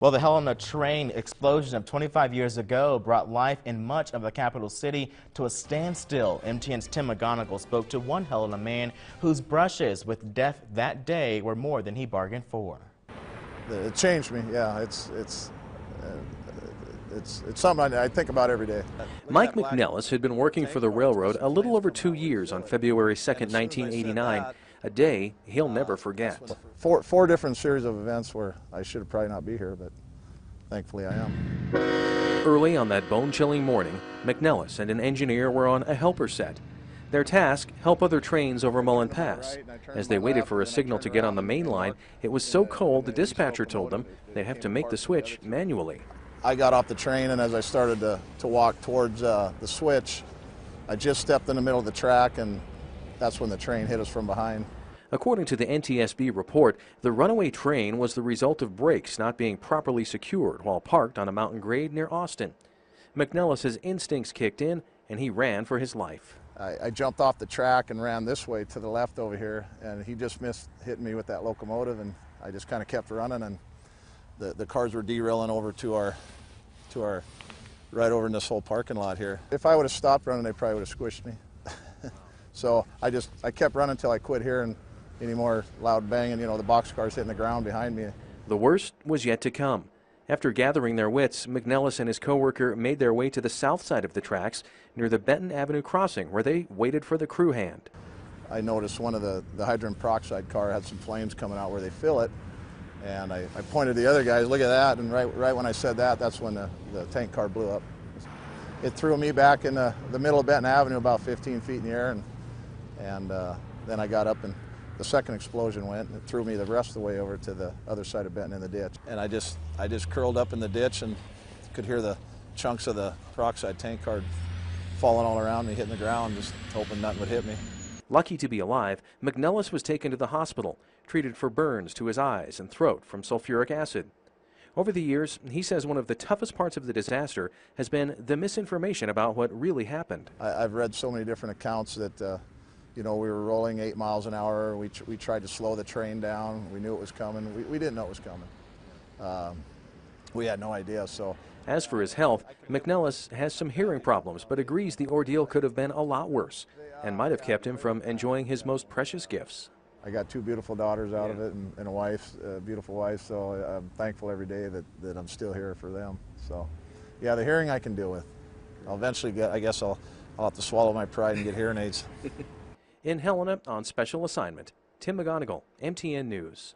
Well, the Helena train explosion of 25 years ago brought life in much of the capital city to a standstill. MTN's Tim McGonigal spoke to one Helena man whose brushes with death that day were more than he bargained for. It changed me. Yeah, it's something I think about every day. Mike McNellis had been working for the railroad a little over 2 years on February 2nd, 1989, a day he'll never forget. Four different series of events where I should probably not be here, but thankfully I am. Early on that bone-chilling morning, McNellis and an engineer were on a helper set. Their task, help other trains over Mullen Pass. As they waited for a signal to get on the main line, it was so cold the dispatcher told them they'd have to make the switch manually. I got off the train, and as I started to walk towards the switch, I just stepped in the middle of the track, and that's when the train hit us from behind. According to the NTSB report, the runaway train was the result of brakes not being properly secured while parked on a mountain grade near Austin. McNellis' instincts kicked in, and he ran for his life. I jumped off the track and ran this way to the left over here, and he just missed hitting me with that locomotive, and I just kind of kept running, and the cars were derailing over to our right over in this whole parking lot here. If I would have stopped running, they probably would have squished me. So I kept running until I quit hearing any more loud banging, you know, the boxcars hitting the ground behind me. The worst was yet to come. After gathering their wits, McNellis and his coworker made their way to the south side of the tracks near the Benton Avenue crossing, where they waited for the crew hand. I noticed one of the hydrogen peroxide car had some flames coming out where they fill it, and I pointed to the other guys, look at that, and right when I said that, that's when the tank car blew up. It threw me back in the middle of Benton Avenue about 15 feet in the air, and then I got up and the second explosion went, and it threw me the rest of the way over to the other side of Benton in the ditch. And I just curled up in the ditch and could hear the chunks of the peroxide tank car falling all around me, hitting the ground, just hoping nothing would hit me. Lucky to be alive, McNellis was taken to the hospital, treated for burns to his eyes and throat from sulfuric acid. Over the years, he says one of the toughest parts of the disaster has been the misinformation about what really happened. I've read so many different accounts that you know, we were rolling 8 miles an hour. We tried to slow the train down. We knew it was coming. We didn't know it was coming. We had no idea. So, as for his health, McNellis has some hearing problems, but agrees the ordeal could have been a lot worse and might have kept him from enjoying his most precious gifts. I got 2 beautiful daughters out of it, and a wife, a beautiful wife. So I'm thankful every day that I'm still here for them. So, yeah, the hearing I can deal with. I'll eventually get. I guess I'll have to swallow my pride and get hearing aids. In Helena on special assignment, Tim McGonigal, MTN News.